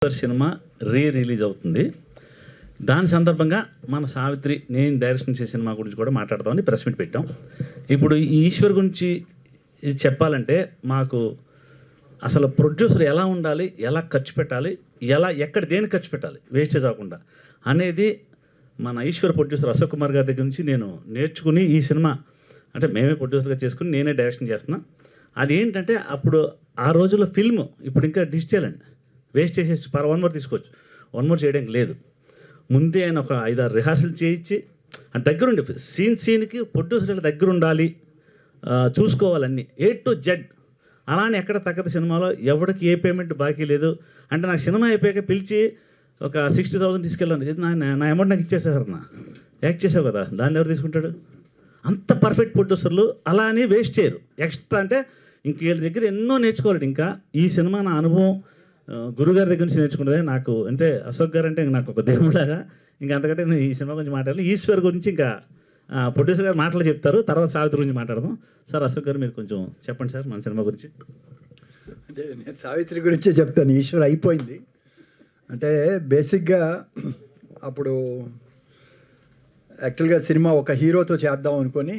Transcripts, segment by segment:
Cinema release అవుతుంది. దాని సందర్భంగా మన సావిత్రి నేను డైరెక్షన్ చేసే సినిమా గురించి కూడా మాట్లాడదామని ప్రెస్ మీట్ పెట్టాం. ఇప్పుడు ఈ ఈశ్వర్ గురించి ఇది చెప్పాలంటే మాకు అసలు ప్రొడ్యూసర్ ఎలా ఉండాలి, ఎలా ఖర్చు పెట్టాలి, ఎక్కడ దేనికి ఖర్చు పెట్టాలి వేస్టేజ్ అవ్వకుండా అనేది మన ఈశ్వర్ ప్రొడ్యూసర్ అశోక్ కుమార్ గారి దగ్గర నుంచి నేను నేర్చుకుని ఈ సినిమా అంటే మేమే ప్రొడ్యూసర్గా చేసుకుని నేనే డైరెక్షన్ చేస్తున్నా. అది ఏంటంటే అప్పుడు ఆ రోజుల్లో ఫిల్మ్, ఇప్పుడు ఇంకా డిజిటల్ అండి, వేస్ట్ చేసేసి 1 మోర్ తీసుకోవచ్చు, 1 మోర్ చేయడానికి లేదు. ముందే ఆయన ఒక 5-6 రిహార్సల్ చేయించి దగ్గరుండి సీన్కి ప్రొడ్యూసర్ దగ్గర ఉండాలి, చూసుకోవాలన్నీ A to Z. అలానే ఎక్కడ తగ్గదు సినిమాలో, ఎవరికి ఏ పేమెంట్ బాకీ లేదు. అంటే నాకు సినిమా అయిపోయాక పిలిచి ఒక 60,000 తీసుకెళ్ళాను, నా అమౌంట్ నాకు ఇచ్చేసారు, యాక్ట్ చేసావు కదా దాన్ని ఎవరు తీసుకుంటాడు? అంత పర్ఫెక్ట్ ప్రొడ్యూసర్లు అలా అని వేస్ట్ చేయరు. ఎక్స్ట్రా అంటే ఇంక వీళ్ళ దగ్గర ఎన్నో నేర్చుకోవాలి. ఇంకా ఈ సినిమా నా అనుభవం గురుగారి దగ్గర నుంచి నేర్చుకుంటే నాకు అంటే అశోక్ గారు అంటే నాకు ఒక దేవుడాగా. ఇంకా అంతకంటే నేను ఈ సినిమా గురించి మాట్లాడాలి. ఈశ్వర్ గురించి ఇంకా ప్రొడ్యూసర్ గారు మాటలు చెప్తారు, తర్వాత సావిత్రి గురించి మాట్లాడదాం. సార్ అశోక్ గారు మీరు కొంచెం చెప్పండి సార్ మన సినిమా గురించి. అంటే నేను సావిత్రి గురించే చెప్తాను. ఈశ్వర్ అయిపోయింది అంటే బేసిక్గా అప్పుడు యాక్చువల్గా సినిమా ఒక హీరోతో చేద్దాం అనుకొని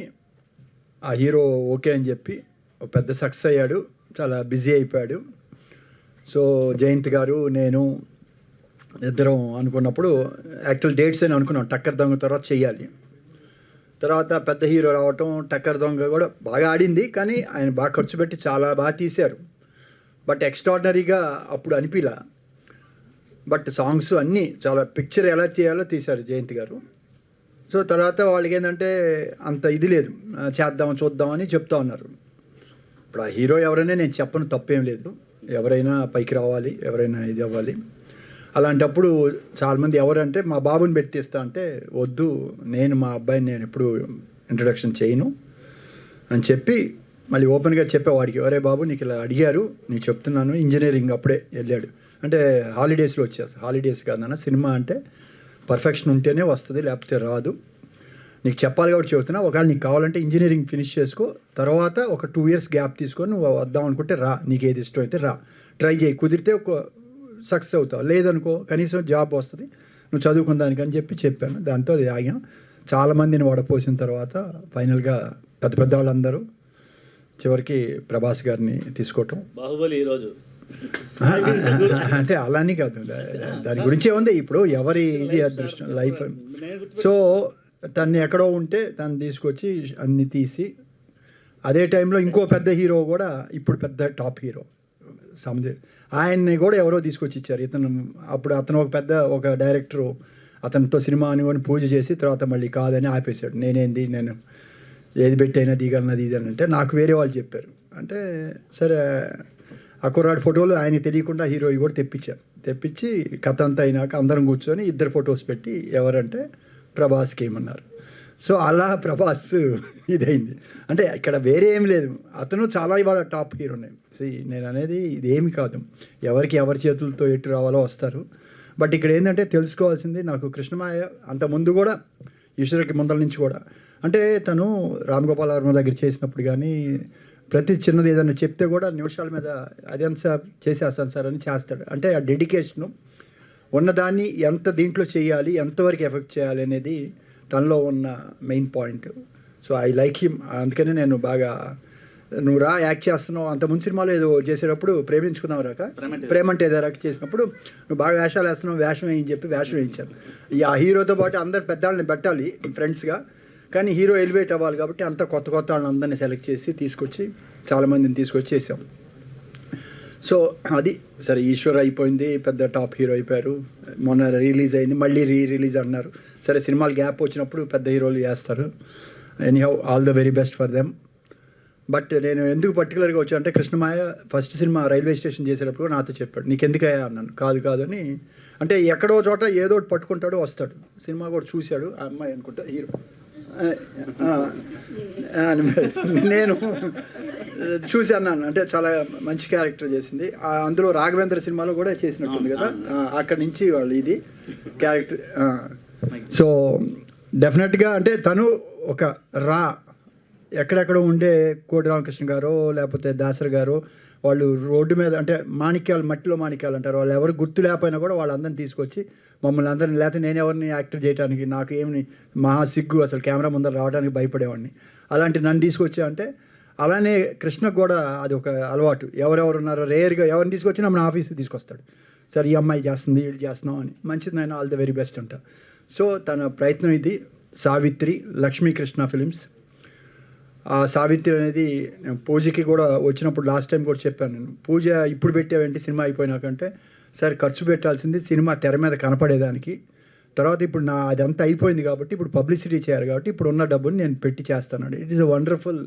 ఆ హీరో ఓకే అని చెప్పి ఒక పెద్ద సక్సెస్ అయ్యాడు, చాలా బిజీ అయిపోయాడు. సో జయంత్ గారు నేను ఇద్దరం అనుకున్నప్పుడు యాక్చువల్ డేట్స్ అని అనుకున్నాం, టక్కర్ దొంగ తర్వాత చెయ్యాలి. తర్వాత పెద్ద హీరో రావటం, టక్కర్ దొంగ కూడా బాగా ఆడింది, కానీ ఆయన బాగా ఖర్చు పెట్టి చాలా బాగా తీశారు. బట్ ఎక్స్ట్రాడినరీగా అప్పుడు అనిపిలా. బట్ సాంగ్స్ అన్నీ చాలా పిక్చర్ ఎలా చేయాలో తీశారు జయంత్ గారు. సో తర్వాత వాళ్ళకి ఏంటంటే అంత ఇది లేదు, చేద్దాం చూద్దామని చెప్తా ఉన్నారు. ఇప్పుడు ఆ హీరో ఎవరైనా నేను చెప్పను, తప్పేం లేదు, ఎవరైనా పైకి రావాలి, ఎవరైనా ఇది అవ్వాలి. అలాంటప్పుడు చాలామంది ఎవరంటే మా బాబుని పెట్టిస్తా అంటే వద్దు, నేను మా అబ్బాయిని నేను ఎప్పుడు ఇంట్రడక్షన్ చేయను అని చెప్పి మళ్ళీ ఓపెన్గా చెప్పేవాడికి, ఒరే బాబు నీకు ఇలా అడిగారు, నీకు చెప్తున్నాను, ఇంజనీరింగ్ అప్పుడే వెళ్ళాడు. అంటే హాలిడేస్లో వచ్చేస్తా, హాలిడేస్ కాదన్న, సినిమా అంటే పర్ఫెక్షన్ ఉంటేనే వస్తుంది, లేకపోతే రాదు, నీకు చెప్పాలి కాబట్టి చెబుతున్నా. ఒకవేళ నీకు కావాలంటే ఇంజనీరింగ్ ఫినిష్ చేసుకో, తర్వాత ఒక 2 years గ్యాప్ తీసుకొని నువ్వు వద్దాం అనుకుంటే రా, నీకు ఏది ఇష్టం అయితే రా, ట్రై చేయి, కుదిరితే ఒక సక్సెస్ అవుతావు, లేదనుకో కనీసం జాబ్ వస్తుంది, నువ్వు చదువుకుందానికి అని చెప్పాను. దాంతో అది ఆగాం. చాలామందిని వడపోసిన తర్వాత ఫైనల్గా పెద్ద వాళ్ళందరూ చివరికి ప్రభాస్ గారిని తీసుకోవటం. బాహుబలి ఈరోజు అంటే అలానే కాదు, దాని గురించే ఉంది. ఇప్పుడు ఎవరి ఇది అదృష్టం లైఫ్. సో తన్ని ఎక్కడో ఉంటే తను తీసుకొచ్చి అన్ని తీసి, అదే టైంలో ఇంకో పెద్ద హీరో కూడా ఇప్పుడు పెద్ద టాప్ హీరో సముద్ర, ఆయన్ని కూడా ఎవరో తీసుకొచ్చి ఇచ్చారు. అతను ఒక డైరెక్టరు అతనితో సినిమా అనుకొని పూజ చేసి తర్వాత మళ్ళీ కాదని ఆపేశాడు. నేను ఏది పెట్టైనా దిగలన్నది ఇది అని అంటే నాకు వేరే వాళ్ళు చెప్పారు. అంటే సరే ఆ కుర్రాడి ఫోటోలు ఆయన తెలియకుండా హీరో కూడా తెప్పించి కథ అంతా అయినాక అందరం కూర్చొని 2 ఫొటోస్ పెట్టి ఎవరంటే ప్రభాస్కి ఏమన్నారు. సో అలా ప్రభాస్ ఇదైంది. అంటే ఇక్కడ వేరే ఏం లేదు, అతను చాలా ఇవాళ టాప్ హీరోనే. నేను అనేది ఇదేమి కాదు, ఎవరి చేతులతో ఎటు రావాలో వస్తారు. బట్ ఇక్కడ ఏంటంటే తెలుసుకోవాల్సింది, నాకు కృష్ణమాయ అంత ముందు కూడా ఈశ్వరికి ముందల నుంచి కూడా, అంటే తను రామ్ గోపాల్ వర్మ దగ్గర చేసినప్పుడు కానీ ప్రతి చిన్నది ఏదైనా చెప్తే కూడా నిమిషాల మీద అదేంత సార్ చేసేస్తాను సార్ అని చేస్తాడు. అంటే ఆ డెడికేషను ఉన్నదాన్ని ఎంత దీంట్లో చేయాలి, ఎంతవరకు ఎఫెక్ట్ చేయాలి అనేది తనలో ఉన్న main point. So I like him. అందుకనే నేను బాగా, నువ్వు రా యాక్ట్ చేస్తున్నావు, అంత ముందు సినిమాలో ఏదో చేసేటప్పుడు ప్రేమించుకున్నావు రాక, ప్రేమంటే ఏదో రాక చేసినప్పుడు నువ్వు బాగా వేషాలు వేస్తున్నావు, వేషం వేయని చెప్పి వేషం వేయించాను. ఆ హీరోతో పాటు అందరు పెద్దవాళ్ళని పెట్టాలి ఫ్రెండ్స్గా, కానీ హీరో ఎలివేట్ అవ్వాలి కాబట్టి అంత కొత్త వాళ్ళని అందరినీ సెలెక్ట్ చేసి తీసుకొచ్చి చాలామందిని తీసుకొచ్చి చేసాం. సో అది సరే, ఈశ్వర్ అయిపోయింది, పెద్ద టాప్ హీరో అయిపోయారు. మొన్న రిలీజ్ అయింది, మళ్ళీ రిలీజ్ అన్నారు. సరే సినిమాలు గ్యాప్ వచ్చినప్పుడు పెద్ద హీరోలు చేస్తారు. Anyhow all the very best for them. But నేను ఎందుకు పర్టికులర్గా వచ్చా అంటే, కృష్ణమాయ ఫస్ట్ సినిమా రైల్వే స్టేషన్ చేసేటప్పుడు నాతో చెప్పాడు, నీకు ఎందుకయ్యా అన్నాను. కాదు అని, అంటే ఎక్కడో చోట ఏదో ఒకటి పట్టుకుంటాడు వస్తాడు. సినిమా కూడా చూశాడు ఆ అమ్మాయి అనుకుంటా హీరో, నేను చూసి అన్నాను, అంటే చాలా మంచి క్యారెక్టర్ చేసింది. అందులో రాఘవేంద్ర సినిమాలో కూడా చేసినట్టుంది కదా, అక్కడి నుంచి వాళ్ళు ఇది క్యారెక్టర్. సో డెఫినెట్గా అంటే తను ఎక్కడెక్కడ ఉండే కోడి రామకృష్ణ గారు లేకపోతే దాసర్ గారు వాళ్ళు రోడ్డు మీద అంటే మాణిక్యాలు, మట్టిలో మాణిక్యాలు అంటారు, వాళ్ళు ఎవరు గుర్తు లేకపోయినా కూడా వాళ్ళందరిని తీసుకొచ్చి మమ్మల్ని అందరిని, లేకపోతే నేను ఎవరిని యాక్టర్ చేయడానికి నాకు ఏమి మహా సిగ్గు, అసలు కెమెరా ముందర రావడానికి భయపడేవాడిని. అలాంటి నన్ను తీసుకొచ్చా అంటే అలానే కృష్ణకు కూడా అది ఒక అలవాటు. ఎవరెవరు ఉన్నారో రేర్గా ఎవరిని తీసుకొచ్చినా మన ఆఫీస్కి తీసుకొస్తాడు. సార్ ఈ అమ్మాయి చేస్తుంది, వీళ్ళు చేస్తున్నాం అని. మంచిది నాయన, ఆల్ ద వెరీ బెస్ట్ అంట. సో తన ప్రయత్నం ఇది. సావిత్రి, లక్ష్మీకృష్ణ ఫిలిమ్స్. ఆ సావిత్రి అనేది పూజకి కూడా వచ్చినప్పుడు లాస్ట్ టైం కూడా చెప్పాను నేను, పూజ ఇప్పుడు పెట్టావేంటి సినిమా అయిపోయినాకంటే, సార్ ఖర్చు పెట్టాల్సింది సినిమా తెర మీద కనపడేదానికి, తర్వాత ఇప్పుడు నా అదంతా అయిపోయింది కాబట్టి ఇప్పుడు పబ్లిసిటీ చేయాలి కాబట్టి ఇప్పుడు ఉన్న డబ్బుని నేను పెట్టి చేస్తాను. ఇట్ ఈస్ అ వండర్ఫుల్,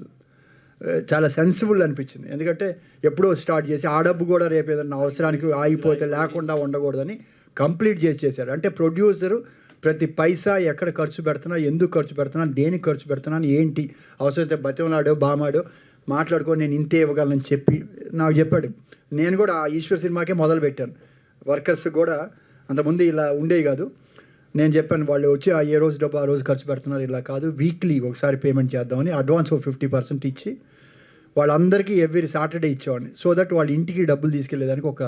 చాలా సెన్సిబుల్ అనిపించింది. ఎందుకంటే ఎప్పుడో స్టార్ట్ చేసి ఆ డబ్బు కూడా రేపు ఏదన్నా అవసరానికి ఆగిపోతే లేకుండా ఉండకూడదని కంప్లీట్ చేశారు. అంటే ప్రొడ్యూసరు ప్రతి పైసా ఎక్కడ ఖర్చు పెడుతున్నా, ఎందుకు ఖర్చు పెడుతున్నా, దేనికి ఖర్చు పెడుతున్నాను, ఏంటి అవసరమైతే బతిమలాడో బామాడో మాట్లాడుకొని నేను ఇంతే ఇవ్వగలనని చెప్పి నాకు చెప్పాడు. నేను కూడా ఆ ఈశ్వర్ సినిమాకే మొదలు పెట్టాను. వర్కర్స్ కూడా అంతకుముందు ఇలా ఉండేవి కాదు. నేను చెప్పాను, వాళ్ళు వచ్చి ఆ ఏ రోజు డబ్బు ఆ రోజు ఖర్చు పెడుతున్నారు, ఇలా కాదు, వీక్లీ ఒకసారి పేమెంట్ చేద్దామని అడ్వాన్స్ 50% ఇచ్చి వాళ్ళందరికీ ఎవ్రీ సాటర్డే ఇచ్చేవాడిని. సో దట్ వాళ్ళ ఇంటికి డబ్బులు తీసుకెళ్ళేదానికి ఒక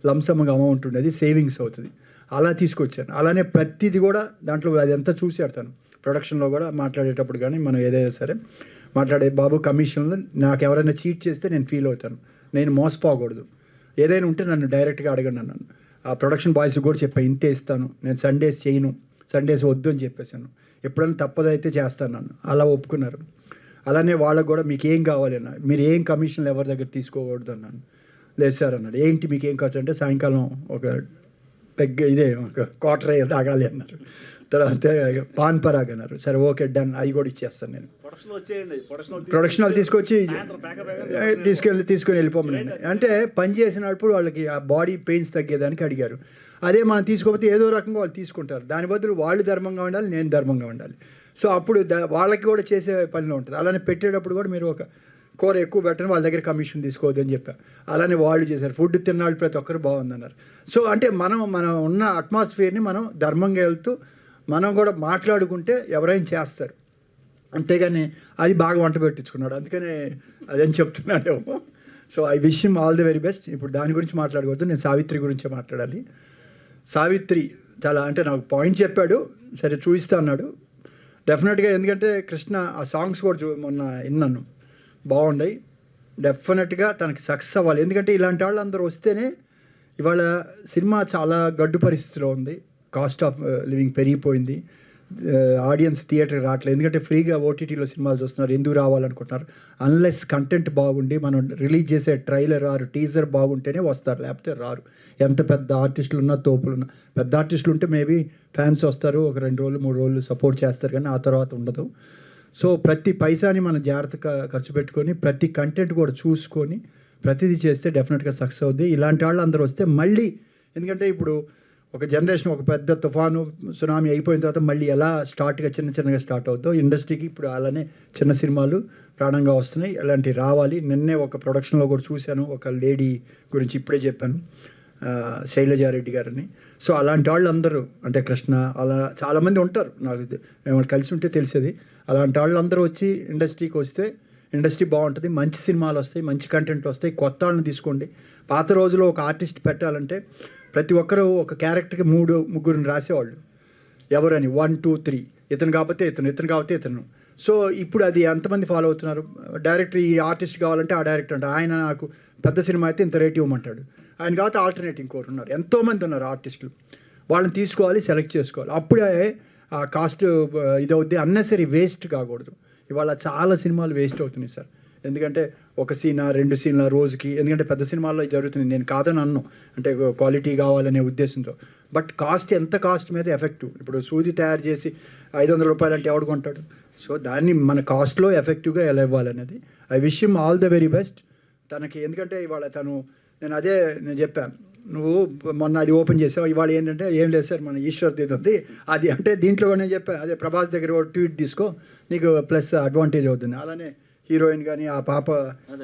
లంసమ్గా అమౌంట్ ఉండేది, సేవింగ్స్ అవుతుంది. అలా తీసుకొచ్చాను. అలానే ప్రతిది కూడా దాంట్లో అది ఎంత చూశాడు తను ప్రొడక్షన్లో కూడా మాట్లాడేటప్పుడు కానీ మనం ఏదైనా సరే మాట్లాడే, బాబు కమిషన్లో నాకు ఎవరైనా చీట్ చేస్తే నేను ఫీల్ అవుతాను, నేను మోసపోకూడదు, ఏదైనా ఉంటే నన్ను డైరెక్ట్గా అడగండి అన్నాను. ఆ ప్రొడక్షన్ బాయ్స్ కూడా చెప్పాను, ఇంతే ఇస్తాను, నేను సండేస్ చేయను, సండేస్ వద్దు అని చెప్పేశాను, ఎప్పుడైనా తప్పదైతే చేస్తాను నన్ను. అలా ఒప్పుకున్నారు. అలానే వాళ్ళకు కూడా మీకు ఏం కావాలి అన్న, మీరు ఏం కమిషన్లు ఎవరి దగ్గర తీసుకోకూడదు అన్నాను. లేదు సార్ అన్నాడు. ఏంటి మీకు ఏం ఖర్చు అంటే సాయంకాలం ఒక ఇదే ఒక క్వార్టర్ అయ్యే తాగాలి అన్నారు. తర్వాత పాన్ పరాగ్ అన్నారు. సరే ఓకే డన్, అవి కూడా ఇచ్చేస్తాను నేను. ప్రొడక్షన్ వాళ్ళు తీసుకొచ్చి తీసుకొని వెళ్ళిపోమని. అంటే పని చేసినప్పుడు వాళ్ళకి ఆ బాడీ పెయిన్స్ తగ్గేదానికి అడిగారు. అదే మనం తీసుకోకపోతే ఏదో రకంగా వాళ్ళు తీసుకుంటారు. దాని బదులు వాళ్ళు ధర్మంగా ఉండాలి, నేను ధర్మంగా ఉండాలి. సో అప్పుడు వాళ్ళకి కూడా చేసే పనిలో ఉంటుంది. అలానే పెట్టేటప్పుడు కూడా మీరు ఒక కూర ఎక్కువ పెట్టని వాళ్ళ దగ్గర కమిషన్ తీసుకోవద్దు అని చెప్పారు. అలానే వాళ్ళు చేశారు. ఫుడ్ తిన్నాళ్ళు ప్రతి ఒక్కరు బాగుందన్నారు. సో అంటే మనం ఉన్న అట్మాస్ఫియర్ని మనం ధర్మంగా వెళ్తూ మనం కూడా మాట్లాడుకుంటే ఎవరైనా చేస్తారు. అంతేగాని అది బాగా వంట పెట్టించుకున్నాడు అందుకనే అదని చెప్తున్నాడు. So I wish him all the very best. ఇప్పుడు దాని గురించి మాట్లాడకూడదు, నేను సావిత్రి గురించే మాట్లాడాలి. సావిత్రి చాలా అంటే నాకు పాయింట్ చెప్పాడు, సరే చూపిస్తా అన్నాడు. డెఫినెట్గా ఎందుకంటే కృష్ణ ఆ సాంగ్స్ కూడా మొన్న విన్నాను, బాగున్నాయి. డెఫినెట్గా తనకి సక్సెస్ అవ్వాలి. ఎందుకంటే ఇలాంటి వాళ్ళు అందరూ వస్తేనే ఇవాళ సినిమా చాలా గడ్డు పరిస్థితిలో ఉంది. కాస్ట్ ఆఫ్ లివింగ్ పెరిగిపోయింది. ఆడియన్స్ థియేటర్కి రావట్లేదు. ఎందుకంటే ఫ్రీగా ఓటీటీలో సినిమాలు చూస్తున్నారు. ఎందుకు రావాలనుకుంటున్నారు? అన్లెస్ కంటెంట్ బాగుండి మనం రిలీజ్ చేసే ట్రైలర్ ఆర్ టీజర్ బాగుంటేనే వస్తారు, లేకపోతే రారు. ఎంత పెద్ద ఆర్టిస్టులు ఉన్నా, తోపులు ఉన్నా. పెద్ద ఆర్టిస్టులు ఉంటే మేబీ ఫ్యాన్స్ వస్తారు, ఒక 2 రోజులు 3 రోజులు సపోర్ట్ చేస్తారు, కానీ ఆ తర్వాత ఉండదు. సో ప్రతి పైసాని మనం జాగ్రత్తగా ఖర్చు పెట్టుకొని ప్రతి కంటెంట్ కూడా చూసుకొని ప్రతిదీ చేస్తే డెఫినెట్గా సక్సెస్ అవుద్ది. ఇలాంటి వాళ్ళు అందరూ వస్తే మళ్ళీ, ఎందుకంటే ఇప్పుడు ఒక జనరేషన్ ఒక పెద్ద తుఫాను సునామీ అయిపోయిన తర్వాత మళ్ళీ ఎలా చిన్నగా స్టార్ట్ అవుతుందో ఇండస్ట్రీకి ఇప్పుడు అలానే చిన్న సినిమాలు ప్రాణంగా వస్తున్నాయి. అలాంటివి రావాలి. నిన్నే ఒక ప్రొడక్షన్లో కూడా చూశాను, ఒక లేడీ గురించి ఇప్పుడే చెప్పాను, శైలజారెడ్డి గారిని. సో అలాంటి వాళ్ళు అందరూ అంటే కృష్ణ అలా చాలామంది ఉంటారు, నాకు మేము కలిసి ఉంటే తెలిసేది. అలాంటి వాళ్ళు అందరూ వచ్చి ఇండస్ట్రీకి వస్తే ఇండస్ట్రీ బాగుంటుంది, మంచి సినిమాలు వస్తాయి, మంచి కంటెంట్ వస్తాయి. కొత్త వాళ్ళని తీసుకోండి. పాత రోజుల్లో ఒక ఆర్టిస్ట్ పెట్టాలంటే ప్రతి ఒక్కరూ ఒక క్యారెక్టర్కి 3-3 రాసేవాళ్ళు, ఎవరని 1, 2, 3, ఇతను కాకపోతే ఇతను. సో ఇప్పుడు అది ఎంతమంది ఫాలో అవుతున్నారు? డైరెక్టర్ ఈ ఆర్టిస్ట్ కావాలంటే ఆ డైరెక్టర్ అంటే ఆయన నాకు పెద్ద సినిమా అయితే ఇంత రేట్ ఇవ్వమంటాడు, ఆయన కాబట్టి ఆల్టర్నేట్ ఇంకోరు ఉన్నారు. ఎంతోమంది ఉన్నారు ఆర్టిస్టులు, వాళ్ళని తీసుకోవాలి, సెలెక్ట్ చేసుకోవాలి. అప్పుడే ఆ కాస్ట్ ఇదవుద్ది. అన్నెసరీ వేస్ట్ కాకూడదు. ఇవాళ చాలా సినిమాలు వేస్ట్ అవుతున్నాయి సార్. ఎందుకంటే ఒక సీనా 2 సీన్ల రోజుకి, ఎందుకంటే పెద్ద సినిమాల్లో జరుగుతుంది. నేను కాదని అన్ను, అంటే క్వాలిటీ కావాలనే ఉద్దేశంతో. బట్ ఎంత కాస్ట్ మీద ఎఫెక్టివ్. ఇప్పుడు సూది తయారు చేసి 500 రూపాయలు అంటే ఎవడు కొంటాడు? సో దాన్ని మన కాస్ట్లో ఎఫెక్టివ్గా ఎలా ఇవ్వాలనేది. I wish him all the very best తనకి. ఎందుకంటే ఇవాళ నేను చెప్పాను, నువ్వు మొన్న అది ఓపెన్ చేసావు, ఇవాళ ఏంటంటే ఏం లేదు సార్ మన ఈశ్వర్ ఇది ఉంది అది, అంటే దీంట్లో నేను చెప్పాను, అదే ప్రభాస్ దగ్గర ట్వీట్ తీసుకో, నీకు ప్లస్ అడ్వాంటేజ్ అవుతుంది. అలానే హీరోయిన్ కానీ ఆ పాప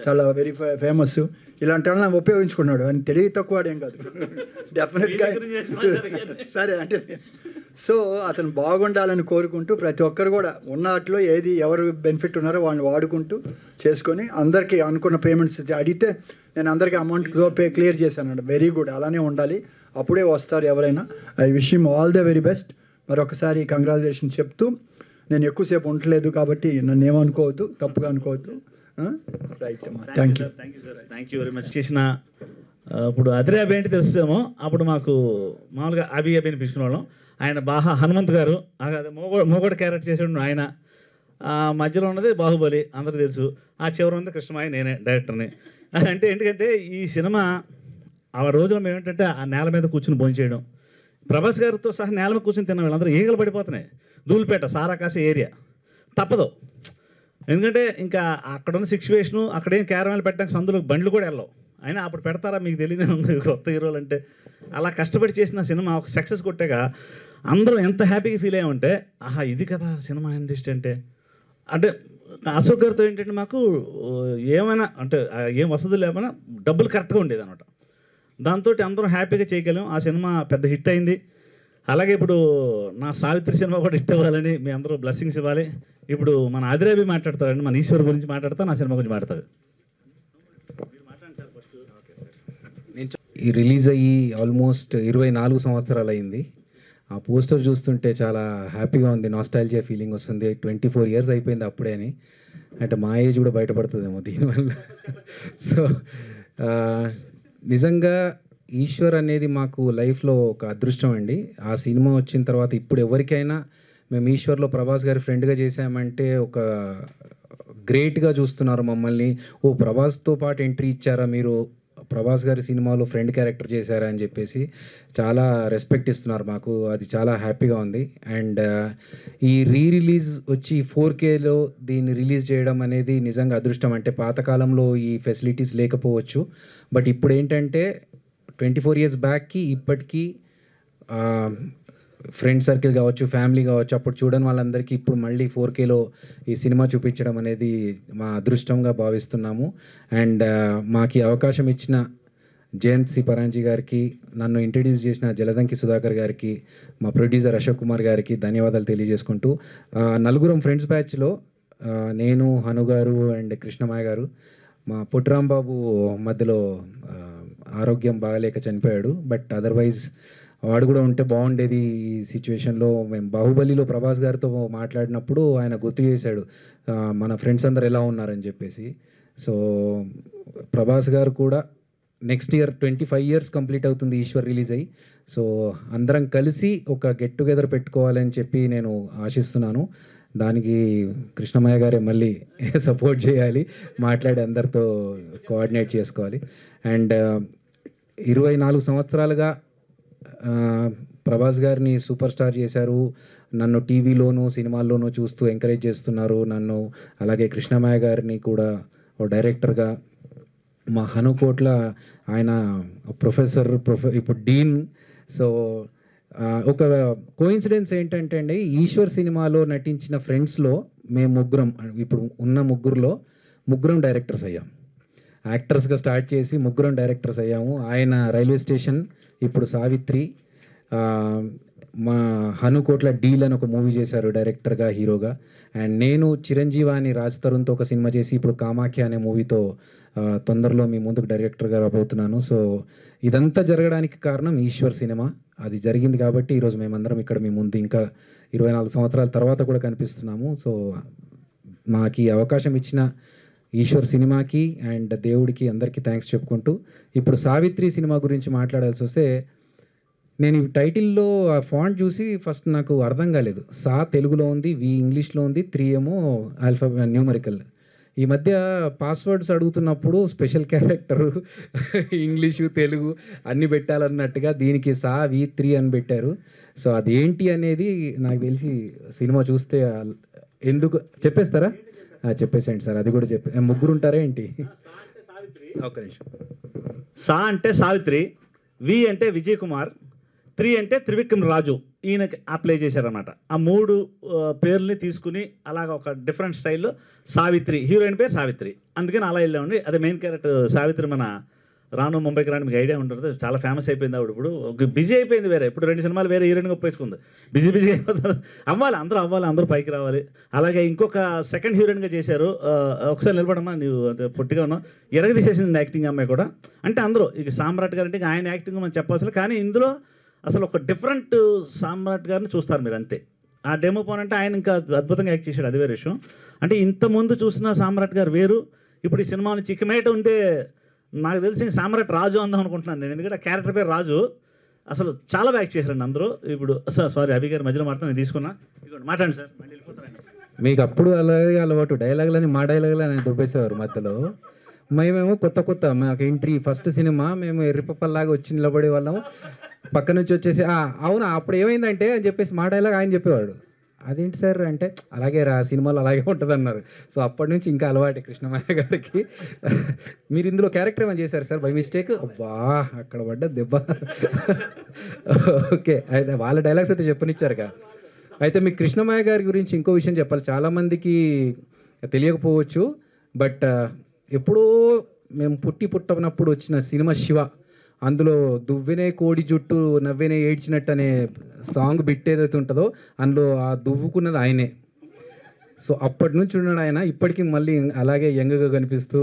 చాలా వెరీ ఫేమస్, ఇలాంటి వాళ్ళని ఉపయోగించుకున్నాడు. అని తెలివి తక్కువడేం కాదు డెఫినెట్గా. సరే అంటే సో అతను బాగుండాలని కోరుకుంటూ ప్రతి ఒక్కరు కూడా ఉన్నట్లో ఏది ఎవరు బెనిఫిట్ ఉన్నారో వాళ్ళని వాడుకుంటూ చేసుకొని అందరికీ అనుకున్న పేమెంట్స్ అడిగితే నేను అందరికీ అమౌంట్ క్లియర్ చేశాను. వెరీ గుడ్, అలానే ఉండాలి, అప్పుడే వస్తారు ఎవరైనా. I wish him all the very best. మరొకసారి కంగ్రాచులేషన్ చెప్తూ, నేను ఎక్కువసేపు ఉండలేదు కాబట్టి నన్ను ఏమనుకోవద్దు, తప్పుగా అనుకోవద్దు. రైట్ అమ్మా, thank you. Thank you very much. చేసిన ఇప్పుడు అదిరే అభి ఏంటి తెలుస్తేమో అప్పుడు మాకు మామూలుగా అభిని పిలుచుకునే వాళ్ళం. ఆయన బాగా హనుమంత్ గారు మూగోడు క్యారెక్టర్ చేసాడు ఆయన. మధ్యలో ఉన్నది బాహుబలి అందరూ తెలుసు. ఆ చివరి ఉంది కృష్ణమాయ, నేనే డైరెక్టర్ని. అంటే ఎందుకంటే ఈ సినిమా ఆ రోజున మేము ఏంటంటే ఆ నేల మీద కూర్చుని భోంచేయడం, ప్రభాస్ గారితో సహా నేల మీద కూర్చొని తిన్న వీళ్ళందరూ ఈగలు పడిపోతున్నాయి. ధూళిపేట సారాకాశ ఏరియా తప్పదు, ఎందుకంటే ఇంకా అక్కడున్న సిచ్యువేషను అక్కడేం క్యారవాన్లు పెట్టడానికి సందులో బండ్లు కూడా వెళ్ళవు. అయినా అప్పుడు పెడతారా మీకు తెలియదే ఉంది కొత్త హీరోలు అంటే. అలా కష్టపడి చేసిన సినిమా ఒక సక్సెస్ కొట్టాక అందరూ ఎంత హ్యాపీగా ఫీల్ అయ్యామంటే, ఆహా ఇది కదా సినిమా ఇండస్ట్రీ అంటే. అంటే అశోక్ గారితో ఏంటంటే మాకు ఏమైనా అంటే ఏం వసతులు లేకపోయినా డబ్బులు కరెక్ట్గా ఉండేది అనమాట. దాంతో అందరం హ్యాపీగా చేయగలం. ఆ సినిమా పెద్ద హిట్ అయింది. అలాగే ఇప్పుడు నా సావిత్రి సినిమా కూడా హిట్ అవ్వాలని మీ అందరూ బ్లెస్సింగ్స్ ఇవ్వాలి. ఇప్పుడు మన ఆదిరాబి మాట్లాడతారండి, మన ఈశ్వర్ గురించి మాట్లాడతా, నా సినిమా గురించి మాట్లాడతారు. ఈ రిలీజ్ అయ్యి ఆల్మోస్ట్ 24 సంవత్సరాలు అయింది. ఆ పోస్టర్ చూస్తుంటే చాలా హ్యాపీగా ఉంది, నాస్టాల్జియా ఫీలింగ్ వస్తుంది. 24 ఇయర్స్ అయిపోయింది అప్పుడే అని. అంటే మా ఏజ్ కూడా బయటపడుతుందేమో దీనివల్ల. సో నిజంగా ఈశ్వర్ అనేది మాకు లైఫ్లో ఒక అదృష్టం అండి. ఆ సినిమా వచ్చిన తర్వాత ఇప్పుడు ఎవరికైనా మేము ఈశ్వర్లో ప్రభాస్ గారి ఫ్రెండ్గా చేసామంటే ఒక గ్రేట్గా చూస్తున్నారు మమ్మల్ని. ఓ ప్రభాస్తో పాటు ఎంట్రీ ఇచ్చారా మీరు, ప్రభాస్ గారి సినిమాలో ఫ్రెండ్ క్యారెక్టర్ చేశారా అని చెప్పేసి చాలా రెస్పెక్ట్ ఇస్తున్నారు మాకు. అది చాలా హ్యాపీగా ఉంది. అండ్ ఈ రిలీజ్ వచ్చి 4Kలో దీన్ని రిలీజ్ చేయడం అనేది నిజంగా అదృష్టం. అంటే పాతకాలంలో ఈ ఫెసిలిటీస్ లేకపోవచ్చు, బట్ ఇప్పుడు ఏంటంటే 24 ఇయర్స్ బ్యాక్కి ఇప్పటికీ ఫ్రెండ్ సర్కిల్ కావచ్చు, ఫ్యామిలీ కావచ్చు, అప్పుడు చూడని వాళ్ళందరికీ ఇప్పుడు మళ్ళీ 4Kలో ఈ సినిమా చూపించడం అనేది మా అదృష్టంగా భావిస్తున్నాము. అండ్ మాకు అవకాశం ఇచ్చిన జయంత్ సి పరాంజీ గారికి, నన్ను ఇంట్రడ్యూస్ చేసిన జలదంకి సుధాకర్ గారికి, మా ప్రొడ్యూసర్ అశోక్ కుమార్ గారికి ధన్యవాదాలు తెలియజేసుకుంటూ, నలుగురం ఫ్రెండ్స్ బ్యాచ్లో నేను, హను గారు అండ్ కృష్ణమాయ గారు, మా పుట్టరాంబాబు మధ్యలో ఆరోగ్యం బాగాలేక చనిపోయాడు. బట్ అదర్వైజ్ వాడు కూడా ఉంటే బాగుండేది ఈ సిచ్యువేషన్లో. మేము బాహుబలిలో ప్రభాస్ గారితో మాట్లాడినప్పుడు ఆయన గుర్తు చేశాడు మన ఫ్రెండ్స్ అందరు ఎలా ఉన్నారని చెప్పేసి. సో ప్రభాస్ గారు కూడా నెక్స్ట్ ఇయర్ 25 ఇయర్స్ కంప్లీట్ అవుతుంది ఈశ్వర్ రిలీజ్ అయ్యి. సో అందరం కలిసి ఒక గెట్ టుగెదర్ పెట్టుకోవాలని చెప్పి నేను ఆశిస్తున్నాను. దానికి కృష్ణమయ్య గారే మళ్ళీ సపోర్ట్ చేయాలి, మాట్లాడి అందరితో కోఆర్డినేట్ చేసుకోవాలి. అండ్ 24 సంవత్సరాలుగా ప్రభాస్ గారిని సూపర్ స్టార్ చేశారు. నన్ను టీవీలోనూ సినిమాల్లోనూ చూస్తూ ఎంకరేజ్ చేస్తున్నారు నన్ను. అలాగే కృష్ణమయ్య గారిని కూడా ఓ డైరెక్టర్గా, మా హనుకోట్ల ఆయన ప్రొఫెసర్ ఇప్పుడు డీన్. సో ఒక కోయిన్సిడెన్స్ ఏంటంటే అండి, ఈశ్వర్ సినిమాలో నటించిన ఫ్రెండ్స్లో మేము ముగ్గురం, ఇప్పుడు ఉన్న ముగ్గురం డైరెక్టర్స్ అయ్యాం. యాక్టర్స్గా స్టార్ట్ చేసి ముగ్గురం డైరెక్టర్స్ అయ్యాము. ఆయన రైల్వే స్టేషన్, ఇప్పుడు సావిత్రి. మా హనుకోట్ల డీల్ అని ఒక మూవీ చేశారు డైరెక్టర్గా, హీరోగా. అండ్ నేను చిరంజీవాని రాజ్ తరుణ్తో ఒక సినిమా చేసి ఇప్పుడు కామాఖ్య అనే మూవీతో తొందరలో మీ ముందుకు డైరెక్టర్గా రాబోతున్నాను. సో ఇదంతా జరగడానికి కారణం ఈశ్వర్ సినిమా. అది జరిగింది కాబట్టి ఈరోజు మేమందరం ఇక్కడ మీ ముందు ఇంకా 24 సంవత్సరాల తర్వాత కూడా కనిపిస్తున్నాము. సో మాకు ఈ అవకాశం ఇచ్చిన ఈశ్వర్ సినిమాకి అండ్ దేవుడికి అందరికీ థ్యాంక్స్ చెప్పుకుంటూ, ఇప్పుడు సావిత్రి సినిమా గురించి మాట్లాడాల్సి వస్తే, నేను ఈ టైటిల్లో ఆ ఫాంట్ చూసి ఫస్ట్ నాకు అర్థం కాలేదు. సా తెలుగులో ఉంది, వి ఇంగ్లీష్లో ఉంది, 3 ఏమో న్యూమరికల్. ఈ మధ్య పాస్వర్డ్స్ అడుగుతున్నప్పుడు స్పెషల్ క్యారెక్టర్ ఇంగ్లీషు తెలుగు అన్నీ పెట్టాలన్నట్టుగా దీనికి సా V3 అని పెట్టారు. సో అదేంటి అనేది నాకు తెలిసి సినిమా చూస్తే ఎందుకు చెప్పేస్తారా? చెప్పేసేయండి సార్, అది కూడా ముగ్గురు ఉంటారా ఏంటి? ఒక నిమిషం. సా అంటే సావిత్రి, వి అంటే విజయ్ కుమార్, 3 అంటే త్రివిక్రమ్ రాజు, ఈయనకి ఆ ప్లే చేశారనమాట. ఆ 3 పేర్లని తీసుకుని అలాగ ఒక డిఫరెంట్ స్టైల్లో సావిత్రి, హీరోయిన్ పేరు సావిత్రి, అందుకని అలా వెళ్ళామండి. అదే మెయిన్ క్యారెక్టర్ సావిత్రి మన రాను ముంబైకి రాని మీకు ఐడియా ఉంటుంది, చాలా ఫేమస్ అయిపోయింది ఆవిడ. ఇప్పుడు బిజీ అయిపోయింది, వేరే ఇప్పుడు 2 సినిమాలు వేరే హీరోయిన్గా ఒప్పేసుకుంది. బిజీ అయిపోతారు, అవ్వాలి, అందరూ పైకి రావాలి. అలాగే ఇంకొక సెకండ్ హీరోయిన్గా చేశారు, ఒకసారి నిలబడమ్మా, నువ్వు పొట్టిగా ఉన్నావు, ఎరగదీసేసింది యాక్టింగ్ అమ్మాయి కూడా. అంటే అందరూ ఇక సామ్రాట్ గారు అంటే ఆయన యాక్టింగ్ మనం చెప్పాల్సిన, కానీ ఇందులో అసలు ఒక డిఫరెంట్ సామ్రాట్ గారిని చూస్తారు మీరు అంతే. ఆ డెమో పోన్ అంటే ఆయన ఇంకా అద్భుతంగా యాక్ట్ చేశాడు, అది వేరే విషయం. అంటే ఇంతకుముందు చూసిన సామ్రాట్ గారు వేరు, ఇప్పుడు ఈ సినిమాని చిక్కమేట ఉంటే నాకు తెలిసి సామ్రాట్ రాజు అందాం అనుకుంటున్నాను నేను, ఎందుకంటే క్యారెక్టర్ పేరు రాజు. అసలు చాలా బ్యాక్ చేశారండి అందరూ. ఇప్పుడు సారీ అభి గారి మధ్యలో మాట్లాడి నేను తీసుకున్నా, ఇదిగోండి మాట్లాడండి సార్, మళ్ళీ వెళ్ళిపోతారండి. మీకు అప్పుడు అలాగే అలవాటు, డైలాగులని మా డైలాగులని ఆయన దుబ్బేసేవారు మధ్యలో. మేమేమో కొత్త మాకు ఎంట్రీ ఫస్ట్ సినిమా, మేము ఎర్రిపప్పల్లాగా వచ్చి నిలబడే వాళ్ళం. పక్క నుంచి వచ్చేసి అవునా అప్పుడు ఏమైందంటే అని చెప్పేసి మా డైలాగ్ ఆయన చెప్పేవాడు. అదేంటి సార్ అంటే అలాగే రా సినిమాలో అలాగే ఉంటుంది అన్నారు. సో అప్పటి నుంచి ఇంకా అలవాటే కృష్ణమయ్య గారికి. మీరు ఇందులో క్యారెక్టర్ ఏమైనా చేశారు సార్ బై మిస్టేక్? అబ్బా అక్కడ పడ్డ దెబ్బ. ఓకే, అయితే వాళ్ళ డైలాగ్స్ అయితే చెప్పనిచ్చారుగా. అయితే మీకు కృష్ణమయ్య గారి గురించి ఇంకో విషయం చెప్పాలి, చాలామందికి తెలియకపోవచ్చు. బట్ ఎప్పుడో మేము పుట్టనప్పుడు వచ్చిన సినిమా శివ, అందులో దువ్వెనే కోడి జుట్టు నవ్వెనే ఏడ్చినట్టు అనే సాంగ్ బిట్ ఏదైతే ఉంటుందో అందులో ఆ దువ్వుకున్నది ఆయనే. సో అప్పటి నుంచి ఉన్నాడు ఆయన, ఇప్పటికీ మళ్ళీ అలాగే యంగ్గా కనిపిస్తూ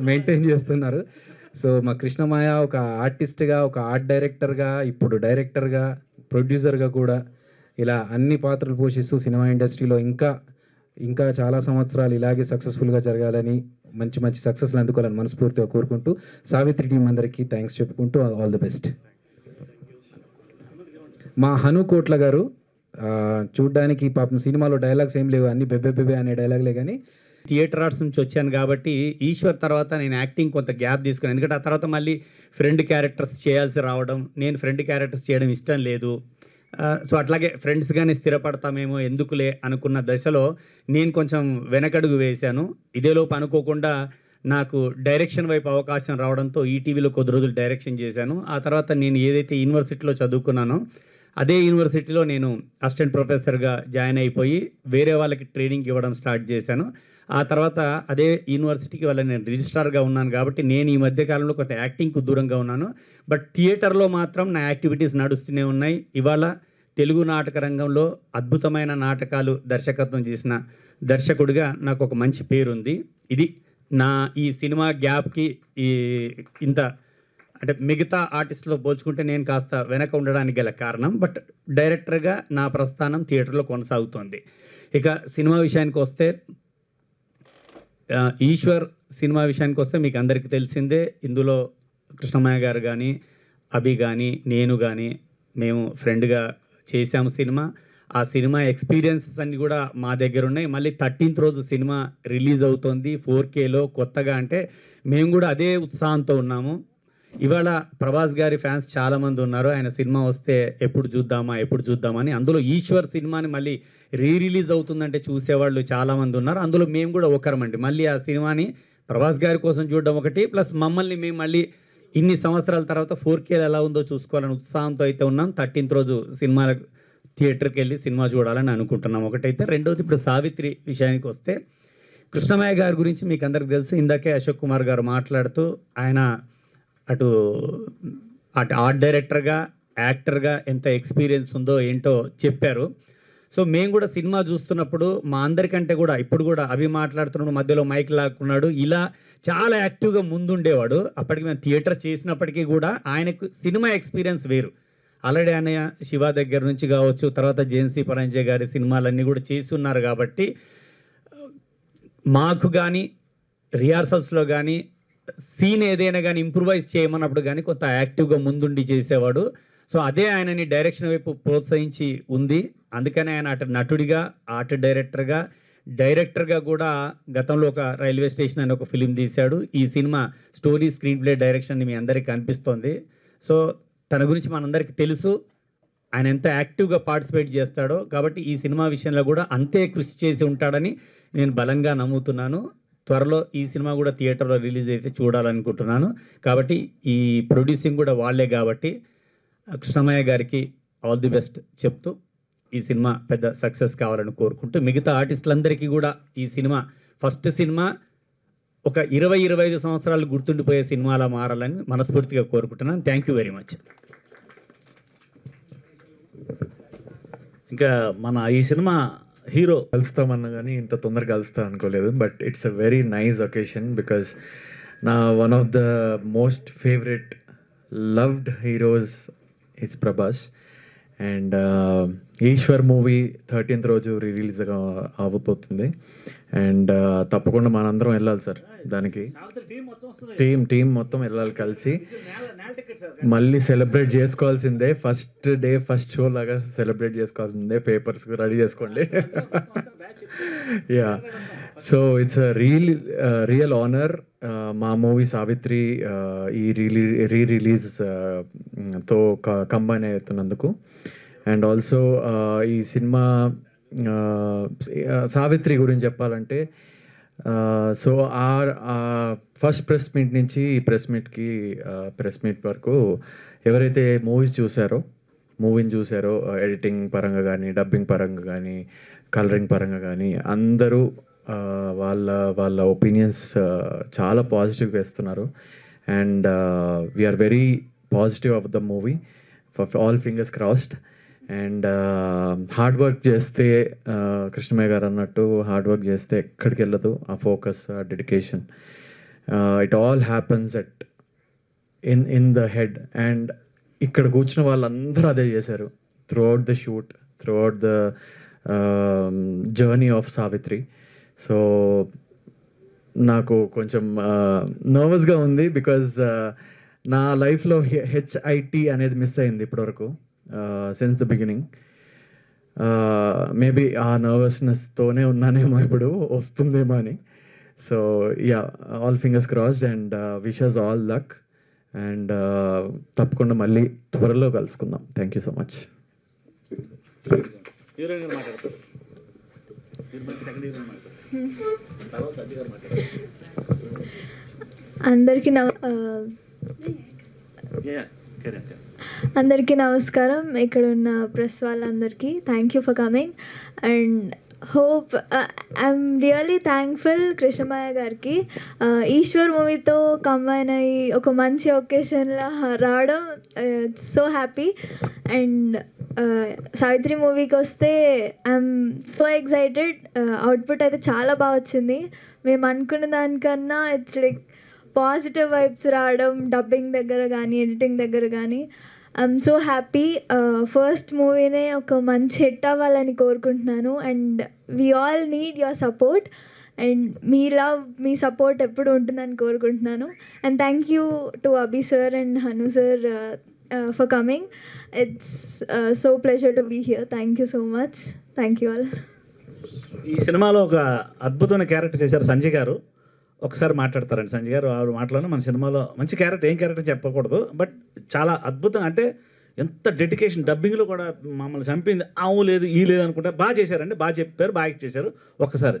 మెయింటైన్ చేస్తున్నారు. సో మా కృష్ణమాయ ఒక ఆర్టిస్ట్గా, ఒక ఆర్ట్ డైరెక్టర్గా, ఇప్పుడు డైరెక్టర్గా, ప్రొడ్యూసర్గా కూడా ఇలా అన్ని పాత్రలు పోషిస్తూ సినిమా ఇండస్ట్రీలో ఇంకా చాలా సంవత్సరాలు ఇలాగే సక్సెస్ఫుల్గా జరగాలని, మంచి సక్సెస్లు అందుకోవాలని మనస్ఫూర్తిగా కోరుకుంటూ సావిత్రి టీం అందరికీ థ్యాంక్స్ చెప్పుకుంటూ ఆల్ ది బెస్ట్. మా హను కోట్ల గారు చూడ్డానికి పాపం సినిమాలో డైలాగ్స్ ఏం లేవు, అన్ని బెబ్బె అనే డైలాగ్లే, కానీ థియేటర్ ఆర్ట్స్ నుంచి వచ్చాను కాబట్టి ఈశ్వర్ తర్వాత నేను యాక్టింగ్ కొంత గ్యాప్ తీసుకున్నాను. ఎందుకంటే ఆ తర్వాత మళ్ళీ ఫ్రెండ్ క్యారెక్టర్స్ చేయాల్సి రావడం, నేను ఫ్రెండ్ క్యారెక్టర్స్ చేయడం ఇష్టం లేదు. సో అట్లాగే ఫ్రెండ్స్గానే స్థిరపడతామేమో ఎందుకులే అనుకున్న దశలో నేను కొంచెం వెనకడుగు వేశాను. ఇదేలోపు అనుకోకుండా నాకు డైరెక్షన్ వైపు అవకాశం రావడంతో ఈటీవీలో కొద్ది రోజులు డైరెక్షన్ చేశాను. ఆ తర్వాత నేను ఏదైతే యూనివర్సిటీలో చదువుకున్నానో అదే యూనివర్సిటీలో నేను అసిస్టెంట్ ప్రొఫెసర్గా జాయిన్ అయిపోయి వేరే వాళ్ళకి ట్రైనింగ్ ఇవ్వడం స్టార్ట్ చేశాను. ఆ తర్వాత అదే యూనివర్సిటీకి వాళ్ళ నేను రిజిస్ట్రార్గా ఉన్నాను కాబట్టి నేను ఈ మధ్య కాలంలో కొంత యాక్టింగ్కు దూరంగా ఉన్నాను. బట్ థియేటర్లో మాత్రం నా యాక్టివిటీస్ నడుస్తూనే ఉన్నాయి. ఇవాళ తెలుగు నాటక రంగంలో అద్భుతమైన నాటకాలు దర్శకత్వం చేసిన దర్శకుడిగా నాకు ఒక మంచి పేరుంది. ఇది నా ఈ సినిమా గ్యాప్కి ఇంత అంటే మిగతా ఆర్టిస్టులో పోల్చుకుంటే నేను కాస్త వెనక ఉండడానికి గల కారణం. బట్ డైరెక్టర్గా నా ప్రస్థానం థియేటర్లో కొనసాగుతోంది. ఇక సినిమా విషయానికి వస్తే ఈశ్వర్ సినిమా విషయానికి వస్తే మీకు అందరికీ తెలిసిందే. ఇందులో కృష్ణమయ్య గారు కానీ, అభి కానీ, నేను కానీ మేము ఫ్రెండ్గా చేశాము సినిమా. ఆ సినిమా ఎక్స్పీరియన్సెస్ అన్నీ కూడా మా దగ్గర ఉన్నాయి. మళ్ళీ 13th రోజు సినిమా రిలీజ్ అవుతోంది 4Kలో కొత్తగా. అంటే మేము కూడా అదే ఉత్సాహంతో ఉన్నాము. ఇవాళ ప్రభాస్ గారి ఫ్యాన్స్ చాలామంది ఉన్నారు. ఆయన సినిమా వస్తే ఎప్పుడు చూద్దామా అని. అందులో ఈశ్వర్ సినిమాని మళ్ళీ రిలీజ్ అవుతుందంటే చూసేవాళ్ళు చాలామంది ఉన్నారు. అందులో మేము కూడా ఒకరమండి. మళ్ళీ ఆ సినిమాని ప్రభాస్ గారి కోసం చూడడం ఒకటి, ప్లస్ మమ్మల్ని మేము మళ్ళీ ఇన్ని సంవత్సరాల తర్వాత 4Kలో ఎలా ఉందో చూసుకోవాలని ఉత్సాహంతో అయితే ఉన్నాం. 13th రోజు సినిమా థియేటర్కి వెళ్ళి సినిమా చూడాలని అనుకుంటున్నాం ఒకటైతే. రెండవది ఇప్పుడు సావిత్రి విషయానికి వస్తే కృష్ణమయ్య గారి గురించి మీకు అందరికి తెలుసు. ఇందాకే అశోక్ కుమార్ గారు మాట్లాడుతూ ఆయన అటు ఆర్ట్ డైరెక్టర్గా, యాక్టర్గా ఎంత ఎక్స్పీరియన్స్ ఉందో ఏంటో చెప్పారు. సో మేము కూడా సినిమా చూస్తున్నప్పుడు మా అందరికంటే కూడా ఇప్పుడు కూడా అవి మాట్లాడుతున్నాడు, మధ్యలో మైక్ లాక్కున్నాడు, ఇలా చాలా యాక్టివ్గా ముందుండేవాడు. అప్పటికి మేము థియేటర్ చేసినప్పటికీ కూడా ఆయనకు సినిమా ఎక్స్పీరియన్స్ వేరు. ఆల్రెడీ ఆయన శివ దగ్గర నుంచి కావచ్చు, తర్వాత జేఎన్సీ పరంజయ్ గారి సినిమాలన్నీ కూడా చేసి ఉన్నారు కాబట్టి మాకు కానీ రిహార్సల్స్లో కానీ సీన్ ఏదైనా కానీ ఇంప్రూవైజ్ చేయమన్నప్పుడు కానీ కొంత యాక్టివ్గా ముందుండి చేసేవాడు. సో అదే ఆయనని డైరెక్షన్ వైపు ప్రోత్సహించి ఉంది. అందుకనే ఆయన అటు నటుడిగా, ఆర్ట్ డైరెక్టర్గా కూడా గతంలో ఒక రైల్వే స్టేషన్ అని ఒక ఫిలిం తీశాడు. ఈ cinema story, screenplay, direction మీ అందరికీ కనిపిస్తోంది. సో తన గురించి మనందరికీ తెలుసు, ఆయన ఎంత యాక్టివ్గా పార్టిసిపేట్ చేస్తాడో. కాబట్టి ఈ సినిమా విషయంలో కూడా అంతే కృషి చేసి ఉంటాడని నేను బలంగా నమ్ముతున్నాను. త్వరలో ఈ సినిమా కూడా థియేటర్లో రిలీజ్ అయితే చూడాలనుకుంటున్నాను. కాబట్టి ఈ ప్రొడ్యూసింగ్ కూడా వాళ్ళే కాబట్టి కృష్ణమయ్య గారికి ఆల్ ది బెస్ట్ చెప్తూ ఈ సినిమా పెద్ద సక్సెస్ కావాలని కోరుకుంటూ మిగతా ఆర్టిస్టులందరికీ కూడా ఈ సినిమా ఫస్ట్ సినిమా ఒక 20-25 సంవత్సరాలు గుర్తుండిపోయే సినిమాలా మారాలని మనస్ఫూర్తిగా కోరుకుంటున్నాను. Thank you very much. ఇంకా మన ఈ సినిమా హీరో కలుస్తామన్నా కానీ ఇంత తొందరగా కలుస్తా అనుకోలేదు. But it's a very nice occasion because నా one of the most favourite loved heroes is Prabhas. And Eshwar movie 13th రోజు రిలీజ్ అవ్వబోతుంది. అండ్ తప్పకుండా మనందరం వెళ్ళాలి సార్ దానికి. టీం మొత్తం వెళ్ళాలి కలిసి, మళ్ళీ సెలబ్రేట్ చేసుకోవాల్సిందే. ఫస్ట్ డే ఫస్ట్ షో లాగా సెలబ్రేట్ చేసుకోవాల్సిందే. పేపర్స్ రెడీ చేసుకోండి. Yeah, so it's real honour మా మూవీ సావిత్రి ఈ రిలీజ్ తో కంబైన్ అవుతున్నందుకు. అండ్ ఆల్సో ఈ సినిమా సావిత్రి గురించి చెప్పాలంటే, సో ఫస్ట్ ప్రెస్ మీట్ నుంచి ఈ ప్రెస్ మీట్ వరకు ఎవరైతే మూవీని చూసారో ఎడిటింగ్ పరంగా కానీ, డబ్బింగ్ పరంగా కానీ, కలరింగ్ పరంగా కానీ అందరూ వాళ్ళ ఒపీనియన్స్ చాలా పాజిటివ్గా ఇస్తున్నారు. And we're very positive of the movie. All fingers crossed. And hard work చేస్తే కృష్ణమయ్య గారు అన్నట్టు హార్డ్ వర్క్ చేస్తే ఎక్కడికి వెళ్ళదు. ఆ ఫోకస్, ఆ dedication, it all happens in the head. And ఇక్కడ కూర్చున్న వాళ్ళందరూ అదే చేశారు through out the shoot, through out the journey of Savitri. So నాకు కొంచెం నర్వస్గా ఉంది బికాజ్ నా లైఫ్లో HIT అనేది మిస్ అయింది ఇప్పటివరకు సిన్స్ ద బిగినింగ్. మేబీ ఆ నర్వస్నెస్తోనే ఉన్నానేమో, ఇప్పుడు వస్తుందేమో అని. So yeah, all fingers crossed and wishes all luck. And తప్పకుండా మళ్ళీ త్వరలో కలుసుకుందాం. Thank you so much. అందరికీ నమస్కారం. ఇక్కడ ఉన్న ప్రెస్ వాళ్ళందరికీ thank you for coming and hope I'm really thankful Krishnamayya గారికి. ఈశ్వర్ మూవీతో కంబైన్ అయ్యి ఒక మంచి ఒకేషన్లో రావడం సో హ్యాపీ. అండ్ సావిత్రి మూవీకి వస్తే ఐఎమ్ సో ఎక్సైటెడ్. అవుట్పుట్ అయితే చాలా బాగా వచ్చింది. మేము అనుకున్న దానికన్నా ఇట్స్ లైక్ పాజిటివ్ వైబ్స్ రావడం, డబ్బింగ్ దగ్గర కానీ, ఎడిటింగ్ దగ్గర కానీ. I'm so happy. ఫస్ట్ మూవీనే ఒక మంచి హిట్ అవ్వాలని కోరుకుంటున్నాను. And we all need your support. And మీ లవ్, మీ సపోర్ట్ ఎప్పుడు ఉంటుందని కోరుకుంటున్నాను. And thank you to Abhi sir and Hanu sir for coming. It's so pleasure to be here. Thank you so much. Thank you all. ఈ సినిమాలో ఒక అద్భుతమైన character చేశారు సంజయ్ గారు. ఒకసారి మాట్లాడతారండి సంజయ్ గారు. ఆవిడ మాటలోనే మన సినిమాలో మంచి క్యారెక్టర్, ఏం క్యారెక్టర్ చెప్పకూడదు, బట్ చాలా అద్భుతం. అంటే ఎంత డెడికేషన్, డబ్బింగ్లో కూడా మమ్మల్ని చంపింది. లేదు ఈ లేదు అనుకుంటా బాగా చేశారండి, బాగా చెప్పారు, బాగా యాక్ట్ చేశారు. ఒక్కసారి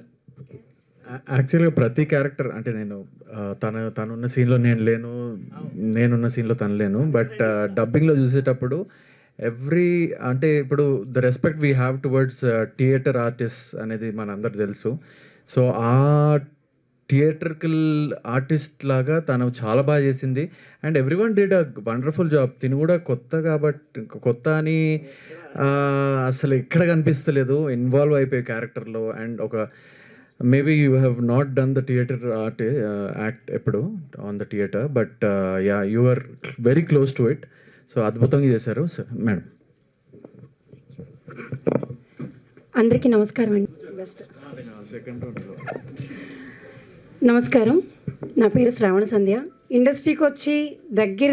యాక్చువల్గా ప్రతి క్యారెక్టర్ అంటే నేను తనున్న సీన్లో నేనున్న సీన్లో తను లేను. బట్ డబ్బింగ్లో చూసేటప్పుడు అంటే ఇప్పుడు the respect we have towards theatre artist అనేది మనందరూ తెలుసు. సో ఆ థియేటర్కల్ ఆర్టిస్ట్ లాగా తను చాలా బాగా చేసింది. And everyone did a wonderful job. తిను కూడా కొత్త అని అసలు ఎక్కడ కనిపిస్తలేదు, ఇన్వాల్వ్ అయిపోయే క్యారెక్టర్లో. అండ్ ఒక maybe you have not done the theatre act ఎప్పుడు on the theatre, but yeah, you are very close to it. So అద్భుతంగా చేశారు మేడం. అందరికీ నమస్కారం అండి. నమస్కారం. నా పేరు శ్రావణ సంధ్య. ఇండస్ట్రీకి వచ్చి దగ్గర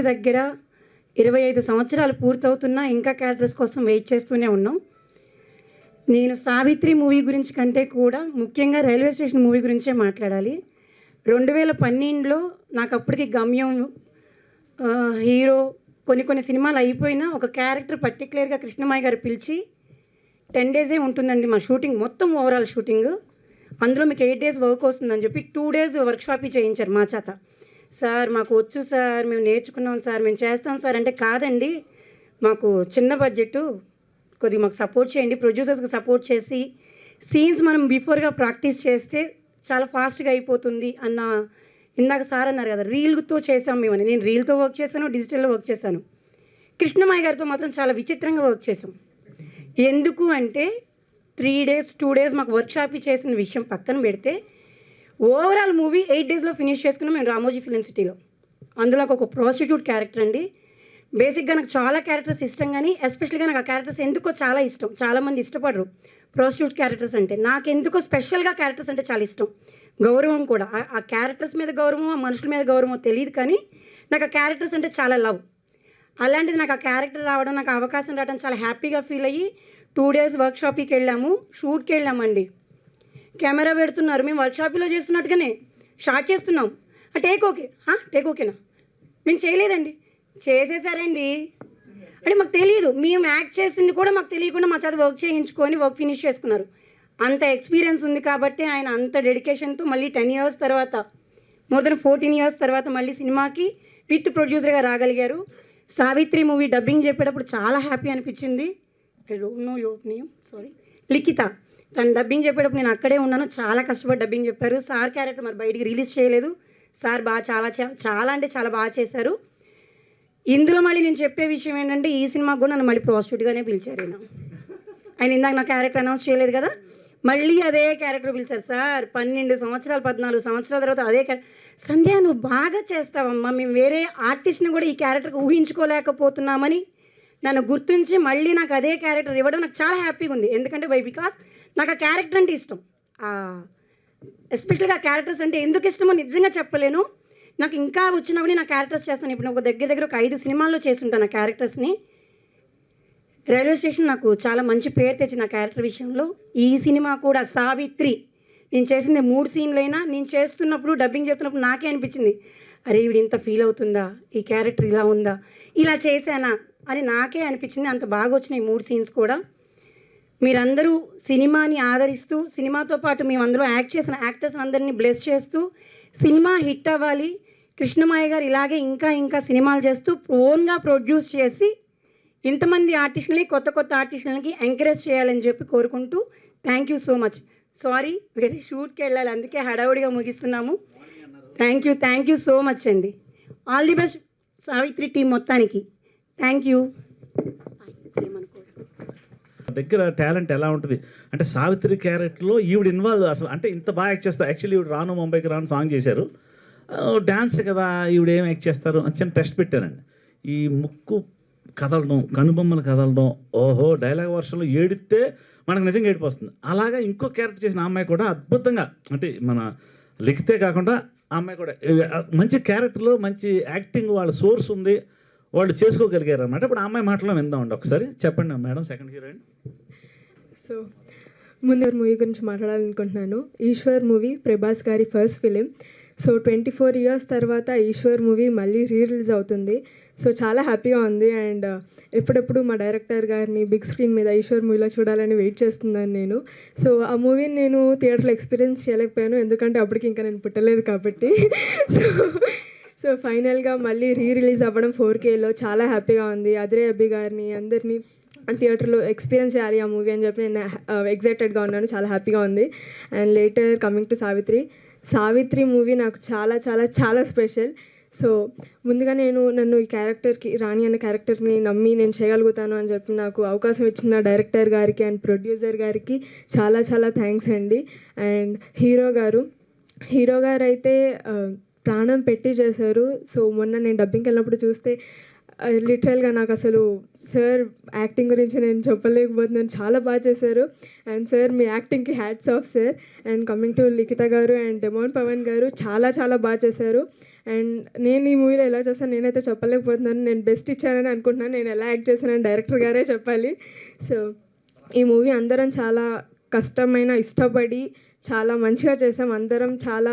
25 సంవత్సరాలు పూర్తవుతున్నా ఇంకా క్యారెక్టర్స్ కోసం వెయిట్ చేస్తూనే ఉన్నాం. నేను సావిత్రి మూవీ గురించి కంటే కూడా ముఖ్యంగా రైల్వే స్టేషన్ మూవీ గురించే మాట్లాడాలి. 2012లో నాకు అప్పటికి గమ్యం, హీరో, కొన్ని సినిమాలు అయిపోయినా ఒక క్యారెక్టర్ పర్టికులర్గా కృష్ణమయ్య గారు పిలిచి 10 డేసే ఉంటుందండి మా షూటింగ్, మొత్తం ఓవరాల్ షూటింగ్. అందులో మీకు 8 డేస్ వర్క్ వస్తుందని చెప్పి 2 డేస్ వర్క్షాప్ చేయించారు మా చేత. సార్ మాకు వచ్చు సార్, మేము నేర్చుకున్నాం సార్, మేము చేస్తాం సార్ అంటే, కాదండి మాకు చిన్న బడ్జెట్, కొద్దిగా మాకు సపోర్ట్ చేయండి, ప్రొడ్యూసర్స్కి సపోర్ట్ చేసి సీన్స్ మనం బిఫోర్గా ప్రాక్టీస్ చేస్తే చాలా ఫాస్ట్గా అయిపోతుంది అన్న. ఇందాక సార్ అన్నారు కదా రీల్తో చేసాం మేమని. నేను రీల్తో వర్క్ చేశాను, డిజిటల్లో వర్క్ చేశాను. కృష్ణమాయ గారితో మాత్రం చాలా విచిత్రంగా వర్క్ చేసాం. ఎందుకు అంటే 3 days 2 days మాకు వర్క్షాప్ చేసిన విషయం పక్కన పెడితే ఓవరాల్ మూవీ 8 daysలో ఫినిష్ చేసుకున్నాం మేము రామోజీ ఫిలిం సిటీలో. అందులో ఒక ప్రాస్టిట్యూట్ క్యారెక్టర్ అండి. బేసిక్గా నాకు చాలా క్యారెక్టర్స్ ఇష్టం, కానీ ఎస్పెషల్గా నాకు ఆ క్యారెక్టర్స్ ఎందుకో చాలా ఇష్టం. చాలామంది ఇష్టపడరు ప్రాస్టిట్యూట్ క్యారెక్టర్స్ అంటే, నాకు ఎందుకో స్పెషల్గా క్యారెక్టర్స్ అంటే చాలా ఇష్టం. గౌరవం కూడా, ఆ క్యారెక్టర్స్ మీద గౌరవం, ఆ మనుషుల మీద గౌరవం తెలియదు, కానీ నాకు ఆ క్యారెక్టర్స్ అంటే చాలా లవ్. అలాంటిది నాకు ఆ క్యారెక్టర్ రావడం, నాకు అవకాశం రావడం చాలా హ్యాపీగా ఫీల్ అయ్యి 2 days వర్క్షాప్కి వెళ్ళాము, షూట్కి వెళ్ళామండి. కెమెరా పెడుతున్నారు, మేము వర్క్షాప్లో చేస్తున్నట్టుగానే షార్ట్ చేస్తున్నాం. టేక్ ఓకేనా? మేము చేయలేదండి, చేసేసారండి. అంటే మాకు తెలియదు, మేము యాక్ట్ చేసింది కూడా మాకు తెలియకుండా మా చేత వర్క్ చేయించుకొని వర్క్ ఫినిష్ చేసుకున్నారు. అంత ఎక్స్పీరియన్స్ ఉంది కాబట్టి ఆయన అంత డెడికేషన్తో మళ్ళీ 10 years తర్వాత, మోర్ దెన్ 14 years తర్వాత మళ్ళీ సినిమాకి విత్ ప్రొడ్యూసర్గా రాగలిగారు. సావిత్రి మూవీ డబ్బింగ్ చెప్పేటప్పుడు చాలా హ్యాపీ అనిపించింది. I don't know your name, sorry, Likhita. తను డబ్బింగ్ చెప్పేటప్పుడు నేను అక్కడే ఉన్నాను, చాలా కష్టపడి డబ్బింగ్ చెప్పారు. సార్ క్యారెక్టర్ మరి బయటికి రిలీజ్ చేయలేదు. సార్ బాగా చాలా అంటే చాలా బాగా చేశారు. ఇందులో మళ్ళీ నేను చెప్పే విషయం ఏంటంటే ఈ సినిమాకు కూడా నన్ను మళ్ళీ ప్రాస్టిట్యూట్గానే పిలిచారు. ఆయన ఇందాక నా క్యారెక్టర్ అనౌన్స్ చేయలేదు కదా, మళ్ళీ అదే క్యారెక్టర్ పిలిచారు. సార్ 12 సంవత్సరాలు 14 సంవత్సరాల తర్వాత అదే సంధ్య నువ్వు బాగా చేస్తావమ్మా, మేము వేరే ఆర్టిస్ట్ని కూడా ఈ క్యారెక్టర్కి ఊహించుకోలేకపోతున్నామని నన్ను గుర్తించి మళ్ళీ నాకు అదే క్యారెక్టర్ ఇవ్వడం నాకు చాలా హ్యాపీగా ఉంది. ఎందుకంటే బికాస్ నాకు ఆ క్యారెక్టర్ అంటే ఇష్టం. ఎస్పెషల్గా క్యారెక్టర్స్ అంటే ఎందుకు ఇష్టమో నిజంగా చెప్పలేను. నాకు ఇంకా వచ్చినప్పుడు నా క్యారెక్టర్స్ చేస్తాను. ఇప్పుడు ఒక దగ్గర ఒక 5 సినిమాల్లో చేస్తుంటాను ఆ క్యారెక్టర్స్ని. రైల్వే స్టేషన్ నాకు చాలా మంచి పేరు తెచ్చింది ఆ క్యారెక్టర్ విషయంలో. ఈ సినిమా కూడా సావిత్రి నేను చేసింది 3 సీన్లైనా నేను చేస్తున్నప్పుడు డబ్బింగ్ చెప్తున్నప్పుడు నాకే అనిపించింది, అరే ఈవిడ ఇంత ఫీల్ అవుతుందా, ఈ క్యారెక్టర్ ఇలా ఉందా, ఇలా చేశానా అని నాకే అనిపించింది. అంత బాగా వచ్చినాయి 3 scenes కూడా. మీరందరూ సినిమాని ఆదరిస్తూ, సినిమాతో పాటు మేము అందులో యాక్ట్ చేసిన యాక్టర్స్ అందరినీ బ్లెస్ చేస్తూ సినిమా హిట్ అవ్వాలి. కృష్ణమాయ గారు ఇలాగే ఇంకా సినిమాలు చేస్తూ ఓన్గా ప్రొడ్యూస్ చేసి ఇంతమంది ఆర్టిస్టులని కొత్త ఆర్టిస్టులకి ఎంకరేజ్ చేయాలని చెప్పి కోరుకుంటూ thank you so much. Sorry వేరే షూట్కి వెళ్ళాలి, అందుకే హడావుడిగా ముగిస్తున్నాము. థ్యాంక్ యూ సో మచ్ అండి. All the best Savitri team మొత్తానికి. Thank you. దగ్గర టాలెంట్ ఎలా ఉంటుంది అంటే సావిత్రి క్యారెక్టర్లో ఈవిడ ఇన్వాల్వ్ అసలు అంటే ఇంత బాగా యాక్ట్ చేస్తారు. యాక్చువల్లీ ఈవిడ రాను ముంబైకి రాను సాంగ్ చేశారు, డ్యాన్స్ కదా ఈవిడ ఏం యాక్ట్ చేస్తారు అని చిన్న టెస్ట్ పెట్టానండి. ఈ ముక్కు కదలడం, కనుబొమ్మలు కదలడం, ఓహో డైలాగ్ వర్షన్లో ఏడితే మనకు నిజంగా ఏడిపు వస్తుంది. అలాగా ఇంకో క్యారెక్టర్ చేసిన అమ్మాయి కూడా అద్భుతంగా, అంటే మన లిఖితే కాకుండా ఆ అమ్మాయి కూడా మంచి క్యారెక్టర్లో మంచి యాక్టింగ్ వాళ్ళ సోర్స్ ఉంది, వాళ్ళు చేసుకోగలిగారు అనమాట. ఇప్పుడు ఆ అమ్మాయి మాటలో విందామండి ఒకసారి. చెప్పండి మేడం, సెకండ్ హీరోయిన్. సో ముందు మూవీ గురించి మాట్లాడాలనుకుంటున్నాను. ఈశ్వర్ మూవీ ప్రభాస్ గారి ఫస్ట్ ఫిలిం. సో 24 years తర్వాత ఈశ్వర్ మూవీ మళ్ళీ రిలీజ్ అవుతుంది. సో చాలా హ్యాపీగా ఉంది. అండ్ ఎప్పుడెప్పుడు మా డైరెక్టర్ గారిని బిగ్ స్క్రీన్ మీద ఈశ్వర్ మూవీలో చూడాలని వెయిట్ చేస్తున్నాను నేను. సో ఆ మూవీని నేను థియేటర్లో ఎక్స్పీరియన్స్ చేయలేకపోయాను, ఎందుకంటే అప్పటికి ఇంకా నేను పుట్టలేదు కాబట్టి. సో ఫైనల్గా మళ్ళీ రిలీజ్ అవ్వడం 4Kలో చాలా హ్యాపీగా ఉంది. అదిరే అబ్బి గారిని అందరినీ థియేటర్లో ఎక్స్పీరియన్స్ చేయాలి ఆ మూవీ అని చెప్పి నేను ఎగ్జైటెడ్గా ఉన్నాను, చాలా హ్యాపీగా ఉంది. And later coming to Savitri movie నాకు చాలా చాలా చాలా స్పెషల్. సో ముందుగా నన్ను ఈ క్యారెక్టర్కి, రాణి అనే క్యారెక్టర్ని నమ్మి నేను చేయగలుగుతాను అని చెప్పి నాకు అవకాశం ఇచ్చిన డైరెక్టర్ గారికి అండ్ ప్రొడ్యూసర్ గారికి చాలా చాలా థ్యాంక్స్ అండి. అండ్ హీరో గారు అయితే ప్రాణం పెట్టి చేశారు. సో మొన్న నేను డబ్బింగ్కి వెళ్ళినప్పుడు చూస్తే లిటరల్గా నాకు అసలు సార్ యాక్టింగ్ గురించి నేను చెప్పలేకపోతున్నాను, చాలా బాగా చేశారు. అండ్ సార్ మీ యాక్టింగ్కి hats off sir. And coming to Likhita garu and demon Pawan గారు చాలా చాలా బాగా చేశారు. అండ్ నేను ఈ మూవీలో ఎలా చేశాను నేనైతే చెప్పలేకపోతున్నాను, నేను బెస్ట్ ఇచ్చానని అనుకుంటున్నాను. నేను ఎలా యాక్ట్ చేశానని డైరెక్టర్ గారే చెప్పాలి. సో ఈ మూవీ అందరం చాలా కష్టమైన ఇష్టపడి చాలా మంచిగా చేసాం, అందరం చాలా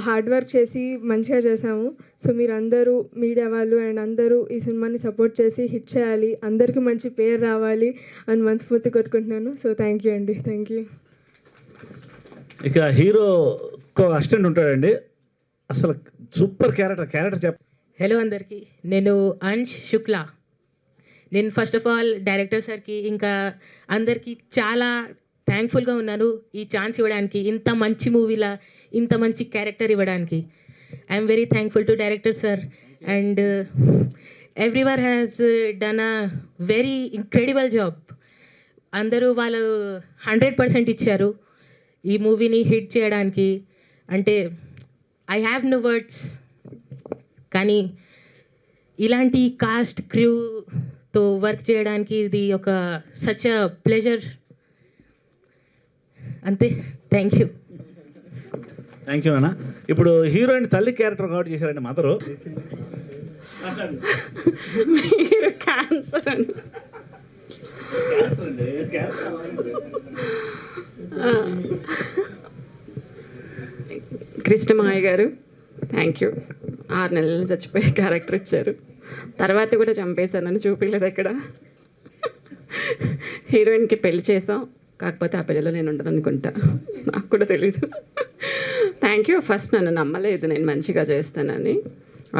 హార్డ్ వర్క్ చేసి మంచిగా చేసాము. సో మీరందరూ మీడియా వాళ్ళు అండ్ అందరూ ఈ సినిమాని సపోర్ట్ చేసి హిట్ చేయాలి, అందరికీ మంచి పేరు రావాలి అని మనస్ఫూర్తి కోరుకుంటున్నాను. సో థ్యాంక్ యూ అండి, థ్యాంక్ యూ. ఇక హీరో అసిస్టెంట్ ఉంటాడండి, అసలు సూపర్ క్యారెక్టర్ చెప్ప. హలో అందరికీ, నేను అంశ్ శుక్లా. నేను ఫస్ట్ ఆఫ్ ఆల్ డైరెక్టర్ సార్కి ఇంకా అందరికీ చాలా థ్యాంక్ఫుల్గా ఉన్నాను ఈ ఛాన్స్ ఇవ్వడానికి, ఇంత మంచి మూవీలా ఇంత మంచి క్యారెక్టర్ ఇవ్వడానికి. I'm very thankful to director sir and everyone has done a very incredible job. అందరూ వాళ్ళు 100% ఇచ్చారు ఈ మూవీని హిట్ చేయడానికి. అంటే ఐ హ్యావ్ నో వర్డ్స్. కానీ ఇలాంటి కాస్ట్ క్రూతో వర్క్ చేయడానికి ఇది ఒక సచ్ అ ప్లెజర్. అంతే, థ్యాంక్ యూ. థ్యాంక్ యూ అన్న. ఇప్పుడు హీరోయిన్ తల్లి క్యారెక్టర్ కాబట్టి చేశారండి మదరు. మీరు క్యాన్సర్ అని కృష్ణమాయ గారు థ్యాంక్ యూ. 6 నెలలు చచ్చిపోయే క్యారెక్టర్ ఇచ్చారు, తర్వాత కూడా చంపేశానని చూపించలేదు ఎక్కడ. హీరోయిన్కి పెళ్లి చేసాం, కాకపోతే ఆ పెళ్ళిలో నేను ఉండను అనుకుంటా, నాకు కూడా తెలీదు. Thank you. ఫస్ట్ నన్ను నమ్మలేదు నేను మంచిగా చేస్తానని.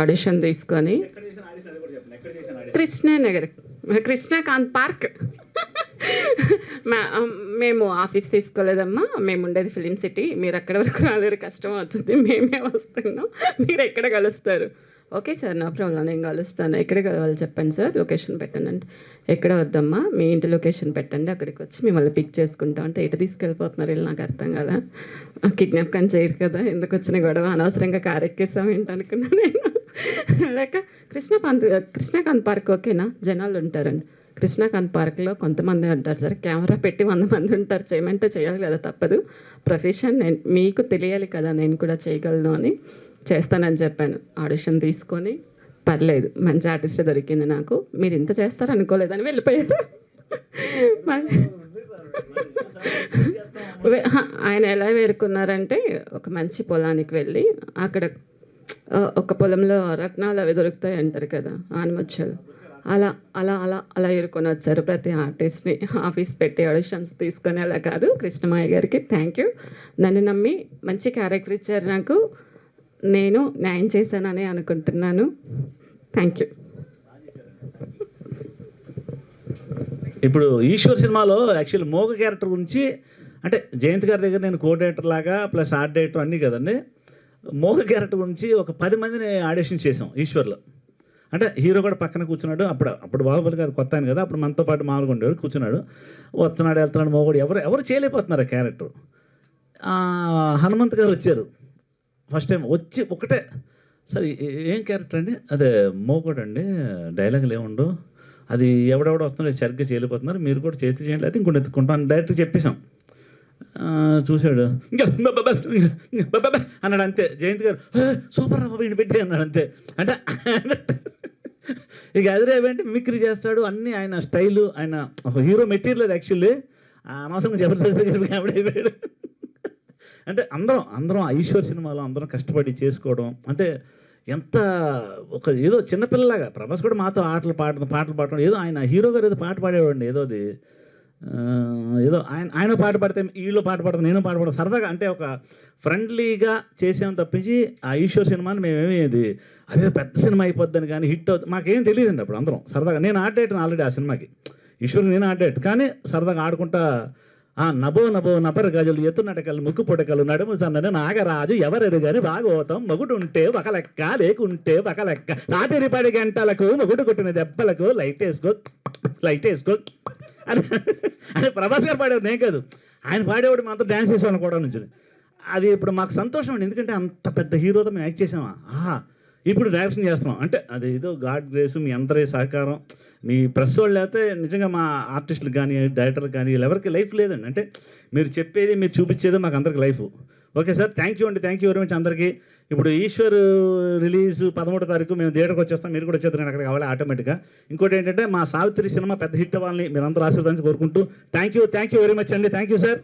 ఆడిషన్ తీసుకొని కృష్ణానగర్, కృష్ణాకాంత్ పార్క్. మేము ఆఫీస్ తీసుకోలేదమ్మా, మేము ఉండేది ఫిలిం సిటీ, మీరు అక్కడ వరకు రాలేరు, కష్టం అవుతుంది, మేమే వస్తున్నాం, మీరు ఎక్కడ కలుస్తారు? ఓకే సార్, నో ప్రాబ్లం, నేను కలుస్తాను. ఎక్కడ కలవాలి చెప్పండి సార్, లొకేషన్ పెట్టండి అంటే, ఎక్కడ వద్దమ్మా మీ ఇంటి లొకేషన్ పెట్టండి, అక్కడికి వచ్చి మిమ్మల్ని పిక్ చేసుకుంటాం అంటే, ఎటు తీసుకెళ్ళిపోతున్నారు వీళ్ళు నాకు అర్థం కదా, కిడ్నాప్ కానీ చేయరు కదా, ఎందుకు వచ్చిన గొడవ, అనవసరంగా కారు ఎక్కేసాం ఏంటనుకున్నా నేను. లేక కృష్ణాకాంత్ పార్క్ ఓకేనా, జనాలు ఉంటారండి. కృష్ణాకాంత్ పార్క్లో కొంతమంది ఉంటారు సార్, కెమెరా పెట్టి 100 మంది ఉంటారు, చేయమంటే చేయాలి కదా, తప్పదు, ప్రొఫెషన్, నేను మీకు తెలియాలి కదా, నేను కూడా చేయగలను అని చేస్తానని చెప్పాను. ఆడిషన్ తీసుకొని పర్లేదు మంచి ఆర్టిస్ట్ దొరికింది నాకు, మీరు ఇంత చేస్తారు అనుకోలేదని వెళ్ళిపోయారు. ఆయన ఎలా వేరుకున్నారంటే, ఒక మంచి పొలానికి వెళ్ళి అక్కడ ఒక పొలంలో రత్నాలు అవి దొరుకుతాయి అంటారు కదా, ఆనిమచ్చలు, అలా అలా అలా అలా ఏరుకొని వచ్చారు ప్రతి ఆర్టిస్ట్ని. ఆఫీస్ పెట్టి ఆడిషన్స్ తీసుకొని అలా కాదు. కృష్ణమాయ గారికి థ్యాంక్ యూ, నన్ను నమ్మి మంచి క్యారెక్టర్ ఇచ్చారు నాకు, నేను న్యాయం చేశానని అనుకుంటున్నాను. Thank you. ఇప్పుడు ఈశ్వర్ సినిమాలో యాక్చువల్లీ మోగ క్యారెక్టర్ గురించి, అంటే జయంత్ గారి దగ్గర నేను కో డైరెక్టర్ లాగా ప్లస్ ఆర్ట్ డైరెక్టర్ అన్నీ కదండి, మోగ క్యారెక్టర్ గురించి ఒక 10 మందిని ఆడిషన్ చేసాం ఈశ్వర్లో. అంటే హీరో కూడా పక్కన కూర్చున్నాడు, అప్పుడు బాహుబలి గారు కొత్త ఆయన కదా, అప్పుడు మనతో పాటు మామూలుగా ఉండేవాడు, కూర్చున్నాడు, వస్తున్నాడు వెళ్తున్నాడు, మోగోడు ఎవరు చేయలేకపోతున్నారు ఆ క్యారెక్టర్. హనుమంత్ గారు వచ్చారు ఫస్ట్ టైం, వచ్చి ఒకటే సరే ఏం క్యారెక్టర్ అండి, అదే మోగోడు అండి, డైలాగులు ఏముండవు, అది ఎవడెవడో వస్తున్నాడు సరిగ్గా చేయలేకపోతున్నారు, మీరు కూడా చేతి చేయండి, అయితే ఇంకొంచెం ఎత్తుకుంటాం డైరెక్ట్గా చెప్పేశాం. చూశాడు ఇంకా అన్నాడు అంతే. జయంత్ గారు సూపర్ రా బాబు ఈయన పెట్టి అన్నాడు అంతే. అంటే ఇక అదిరేవేంటి మిమిక్రీ చేస్తాడు, అన్నీ ఆయన స్టైలు, ఆయన ఒక హీరో మెటీరియల్ అది యాక్చువల్లీ, అనవసరంగా జబర్దస్త్ ఆవిడైపోయాడు. అంటే అందరం ఈశ్వర్ సినిమాలో అందరం కష్టపడి చేసుకోవడం, అంటే ఎంత ఒక ఏదో చిన్నపిల్లలాగా. ప్రభాస్ కూడా మాతో పాటలు పాడడం, ఏదో ఆయన హీరో గారు ఏదో పాట పాడేవాడండి, ఏదో ఆయన పాట పాడితే వీళ్ళు పాట పాడతాం, నేను పాట పాడతాను సరదాగా, అంటే ఒక ఫ్రెండ్లీగా చేసాం తప్పించి ఆ ఈశ్వర్ సినిమాని మేమేమేది అదే పెద్ద సినిమా అయిపోద్దని కానీ హిట్ అవుతుంది మాకేం తెలియదండి. అప్పుడు అందరం సరదాగా, నేను ఆర్ట్ డైరెక్టర్ ఆల్రెడీ ఆ సినిమాకి, ఈశ్వర్ నేను ఆర్ట్ డైరెక్టర్, కానీ సరదాగా ఆడుకుంటా నభో నభర గజలు ఎత్తు నటకలు ముక్కు పొడకలు నడుము సన్నని నాగరాజు ఎవరెరు గాని భాగవతం మొగుడు ఉంటే ఒక లెక్క లేకుంటే ఒక లెక్క రాత్రి 10 గంటలకు మొగుడు కొట్టిన దెబ్బలకు లైట్ వేసుకో అని ప్రభాస్ గారు పాడేవాడు, నేను కాదు ఆయన పాడేవాడు, మాత్రం డ్యాన్స్ చేసేవాళ్ళని కూడా నుంచి. అది ఇప్పుడు మాకు సంతోషం అండి, ఎందుకంటే అంత పెద్ద హీరోతో మేము యాక్ట్ చేసామా, ఇప్పుడు డైరెక్షన్ చేస్తున్నాం అంటే అది ఏదో గాడ్ గ్రేస్, మీ అందరి సహకారం, మీ ప్రెస్ వాళ్ళు లేకపోతే నిజంగా మా ఆర్టిస్టులకు కానీ డైరెక్టర్లకు కానీ ఎవరికి లైఫ్ లేదండి. అంటే మీరు చెప్పేది మీరు చూపించేది మాకు అందరికి life. Okay sir, thank you అండి, థ్యాంక్ యూ వెరీ మచ్ అందరికీ. ఇప్పుడు ఈశ్వర్ రిలీజ్ 13వ తారీఖు మేము థియేటర్కి వచ్చేస్తాం, మీరు కూడా వచ్చేస్తారు, నేను అక్కడికి కావాలి ఆటోమేటిక్గా. ఇంకోటి ఏంటంటే మా సావిత్రి సినిమా పెద్ద హిట్ అవ్వాలని మీరు అందరూ ఆశీర్వదించి కోరుకుంటూ థ్యాంక్ యూ వెరీ మచ్ అండి. Thank you sir.